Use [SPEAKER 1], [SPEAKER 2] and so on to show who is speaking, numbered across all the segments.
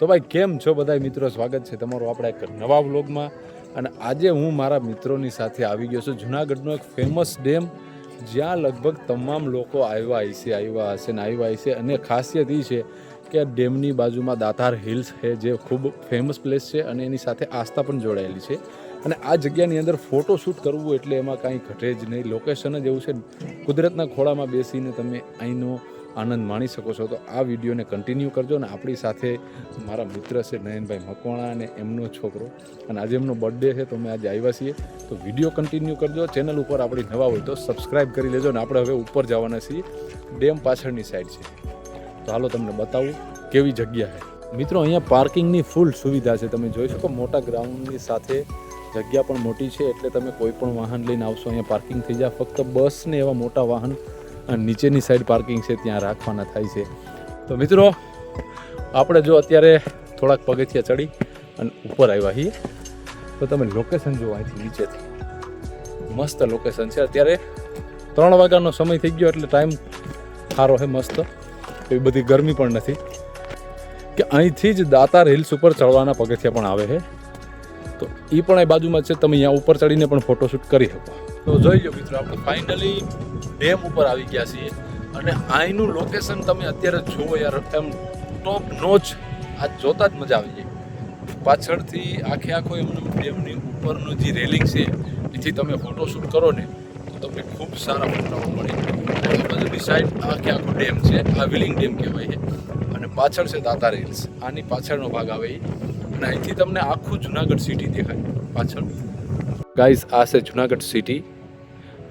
[SPEAKER 1] તો ભાઈ કેમ છો બધા મિત્રો, સ્વાગત છે તમારું આપણા એક નવા વ્લોગમાં. અને આજે હું મારા મિત્રોની સાથે આવી ગયો છું જુનાગઢનો એક ફેમસ ડેમ, જ્યાં લગભગ તમામ લોકો આવ્યા હશે. અને ખાસિયત એ છે કે ડેમની બાજુમાં દાતાર હિલ્સ છે, જે ખૂબ ફેમસ પ્લેસ છે અને એની સાથે આસ્થા પણ જોડાયેલી છે. અને આ જગ્યાની અંદર ફોટોશૂટ કરવું એટલે એમાં કાંઈ ઘટે જ નહીં. લોકેશન જ એવું છે, કુદરતના ખોળામાં બેસીને તમે અહીંનો આનંદ માણી શકો છો. તો આ વિડીયોને કન્ટિન્યુ કરજો. અને આપણી સાથે મારા મિત્ર છે નયનભાઈ મકવાણા અને એમનો છોકરો, અને આજે એમનો બર્થડે છે, તો અમે આજે આવ્યા છીએ. તો વિડીયો કન્ટિન્યુ કરજો. ચેનલ ઉપર આપણી નવા હોય તો સબસ્ક્રાઈબ કરી લેજો. અને આપણે હવે ઉપર જવાના છીએ, ડેમ પાછળની સાઈડ છે. તો હાલો તમને બતાવું કેવી જગ્યા છે. મિત્રો અહીંયા પાર્કિંગની ફૂલ સુવિધા છે, તમે જોઈ શકો. મોટા ગ્રાઉન્ડની સાથે જગ્યા પણ મોટી છે, એટલે તમે કોઈ પણ વાહન લઈને આવશો અહીંયા પાર્કિંગ થઈ જાય. ફક્ત બસ ને એવા મોટા વાહન નીચેની સાઈડ પાર્કિંગ છે, ત્યાં રાખવાના થાય છે. તો મિત્રો આપણે જો અત્યારે થોડાક પગથિયા ચડી અને ઉપર આવ્યા છીએ, તો તમે લોકેશન જો અહીંથી નીચેથી મસ્ત લોકેશન છે. અત્યારે 3 વાગ્યાનો સમય થઈ ગયો, એટલે ટાઈમ સારો છે, મસ્ત. એવી બધી ગરમી પણ નથી. કે અહીંથી જ દાતાર હિલ્સ ઉપર ચડવાના પગથિયા પણ આવે છે, તો એ પણ એ બાજુમાં છે. તમે અહીંયા ઉપર ચડીને પણ ફોટોશૂટ કરી શકો. તો જોઈ લો મિત્રો, આપણે ફાઇનલી ડેમ ઉપર આવી ગયા છીએ. અને અહીંનું લોકેશન તમે અત્યારે જુઓ યાર, એમ ટોપ નોચ. આ જોતા જ મજા આવી જાય. પાછળથી આખો એમને ડેમની ઉપરનું જે રેલિંગ છે, એથી તમે ફોટોશૂટ કરો ને તો તમને ખૂબ સારા ફોટાઓ મળે. આ બાજુની સાઈડ આખો ડેમ છે, આ વિલિંગ ડેમ કહેવાય છે. અને પાછળ છે દાતાર હિલ્સ, આની પાછળનો ભાગ આવે એ. અને અહીંથી તમને આખું જુનાગઢ સિટી દેખાય પાછળ. ગાઈઝ, આ છે જુનાગઢ સિટી.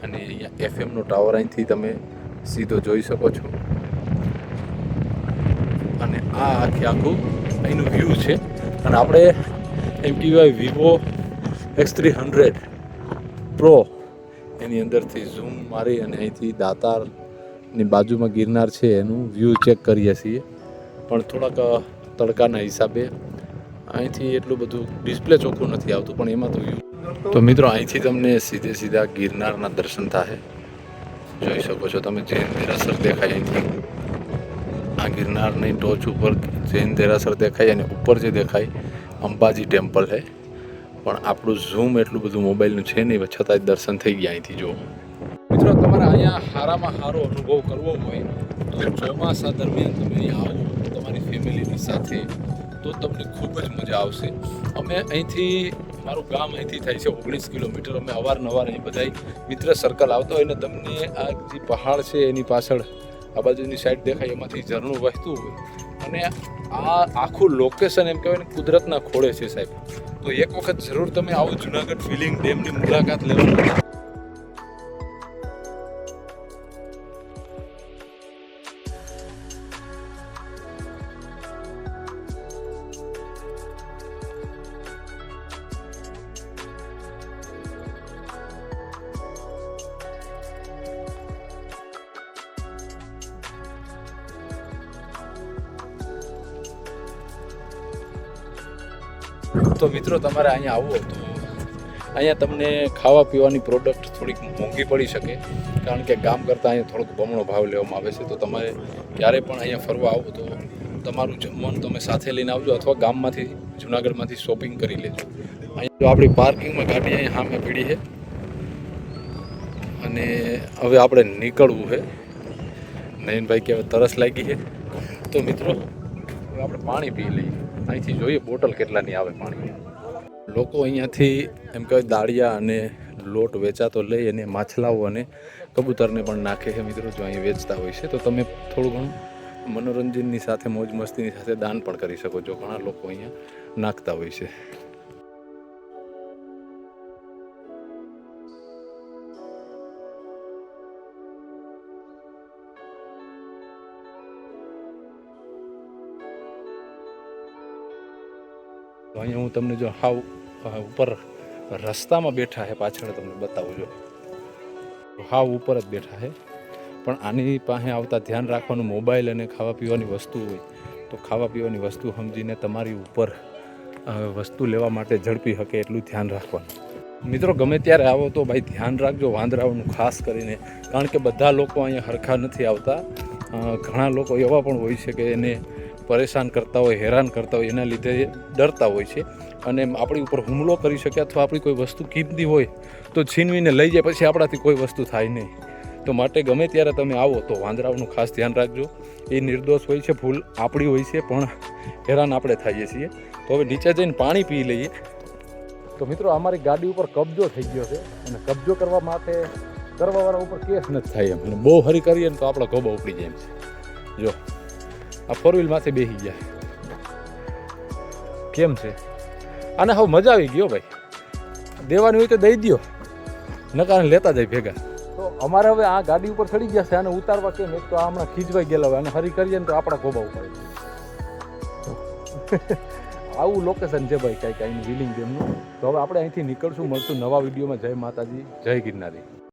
[SPEAKER 1] અને અહીંયા FM નો ટાવર અહીંથી તમે સીધો જોઈ શકો છો. અને આ આખું અહીંનું વ્યૂ છે. અને આપણે એમ કહેવાય વિવો X300 Pro એની અંદરથી ઝૂમ મારી અને અહીંથી દાતારની બાજુમાં ગિરનાર છે એનું વ્યૂ ચેક કરીએ છીએ. પણ થોડાક તડકાના હિસાબે અહીંથી એટલું બધું ડિસ્પ્લે ચોખ્ખું નથી આવતું, પણ એમાં તો વ્યૂ. તો મિત્રો અહીંથી તમને સીધા ગિરનારના દર્શન થાય. જોઈ શકો છો તમે, જૈન દેરાસર દેખાય અહીંથી. આ ગિરનારની ટોચ ઉપર જૈન દેરાસર દેખાય, અને ઉપર જે દેખાય અંબાજી ટેમ્પલ છે. પણ આપણું ઝૂમ એટલું બધું મોબાઈલનું છે નહીં, છતાંય દર્શન થઈ ગયા અહીંથી. જો મિત્રો, તમારે અહીંયા સારામાં સારો અનુભવ કરવો હોય તો ચોમાસા દરમિયાન તમે અહીંયા આવો તમારી ફેમિલીની સાથે, તો તમને ખૂબ જ મજા આવશે. અમે અહીંથી, મારું ગામ અહીંથી થાય છે 19 કિલોમીટર. અમે અવારનવાર અહીં બધા મિત્ર સર્કલ આવતો હોય, ને તમને આ જે પહાડ છે એની પાછળ આ બાજુની સાઈડ દેખાય, એમાંથી ઝરણું વહેતું હોય. અને આ આખું લોકેશન એમ કહેવાય ને કુદરતના ખોળે છે સાહેબ. તો એક વખત જરૂર તમે આવો જુનાગઢ વિલિંગ ડેમની મુલાકાત લેવાની. તો મિત્રો તમારે અહીંયા આવો તો અહીંયા તમને ખાવા પીવાની પ્રોડક્ટ થોડીક મોંઘી પડી શકે, કારણ કે ગામ કરતાં અહીંયા થોડોક બમણો ભાવ લેવામાં આવે છે. તો તમારે ક્યારે પણ અહીંયા ફરવા આવો તો તમારું જમવાનું તમે સાથે લઈને આવજો, અથવા ગામમાંથી જુનાગઢમાંથી શોપિંગ કરી લેજો. અહીંયા જો આપણી પાર્કિંગમાં ગાડી અહીંયા સામે પડી છે. અને હવે આપણે નીકળવું છે. નયનભાઈ કે હવે તરસ લાગી છે, તો મિત્રો હવે આપણે પાણી પી લઈએ. અહીંથી જોઈએ બોટલ કેટલાની આવે પાણી. લોકો અહીંયાથી એમ કહેવાય દાળિયા અને લોટ વેચાતો લઈ અને માછલાઓ અને કબૂતરને પણ નાખે છે મિત્રો, જો અહીં વેચતા હોય છે. તો તમે થોડું ઘણું મનોરંજનની સાથે, મોજ મસ્તીની સાથે દાન પણ કરી શકો છો. ઘણા લોકો અહીંયા નાખતા હોય છે. અહીંયા હું તમને જો હાવ ઉપર રસ્તામાં બેઠા છે, પાછળ તમને બતાવું. જો હાવ ઉપર જ બેઠા છે. પણ આની પાસે આવતા ધ્યાન રાખવાનું, મોબાઈલ અને ખાવા પીવાની વસ્તુ હોય તો ખાવા પીવાની વસ્તુ સમજીને તમારી ઉપર વસ્તુ લેવા માટે ઝડપી શકે એટલું ધ્યાન રાખવાનું. મિત્રો ગમે ત્યારે આવો તો ભાઈ ધ્યાન રાખજો વાંદરાઓનું ખાસ કરીને, કારણ કે બધા લોકો અહીંયા હરખા નથી આવતા. ઘણા લોકો એવા પણ હોય છે કે એને પરેશાન કરતા હોય, હેરાન કરતા હોય, એના લીધે ડરતા હોય છે અને આપણી ઉપર હુમલો કરી શકે અથવા આપણી કોઈ વસ્તુ કિંમતી હોય તો છીનવીને લઈ જાય, પછી આપણાથી કોઈ વસ્તુ થાય નહીં. તો માટે ગમે ત્યારે તમે આવો તો વાંદરાઓનું ખાસ ધ્યાન રાખજો. એ નિર્દોષ હોય છે, ભૂલ આપણી હોય છે, પણ હેરાન આપણે થઈએ છીએ. તો હવે નીચે જઈને પાણી પી લઈએ. તો મિત્રો અમારી ગાડી ઉપર કબજો થઈ ગયો છે અને કબજો કરવા માટે કરવાવાળા ઉપર કેસ નથી થાય એમ, અને બહુ હરી કરીએ ને તો આપણા ગોબા ઉપડી જાય એમ છે. જો આ ફોર વ્હીલ માથે બેસી ગયા કેમ છે, આને હવે મજા આવી ગયો ભાઈ. દેવાની હોય તો દઈ દો, નકાને લેતા જાય ભેગા. તો અમારે હવે આ ગાડી ઉપર ચડી ગયા છે, આને ઉતારવા કેમ? એક તો આ હમણાં ખીજવાઈ ગયેલા હોય, અને હરી કરીએ ને તો આપણા ગોબા ઉપાડે. આવું લોકેશન છે ભાઈ કાંઈક અહીંનું વ્હીલિંગ ડેમનું. તો હવે આપણે અહીંથી નીકળશું, મળશું નવા વિડીયોમાં. જય માતાજી, જય ગિરનારી.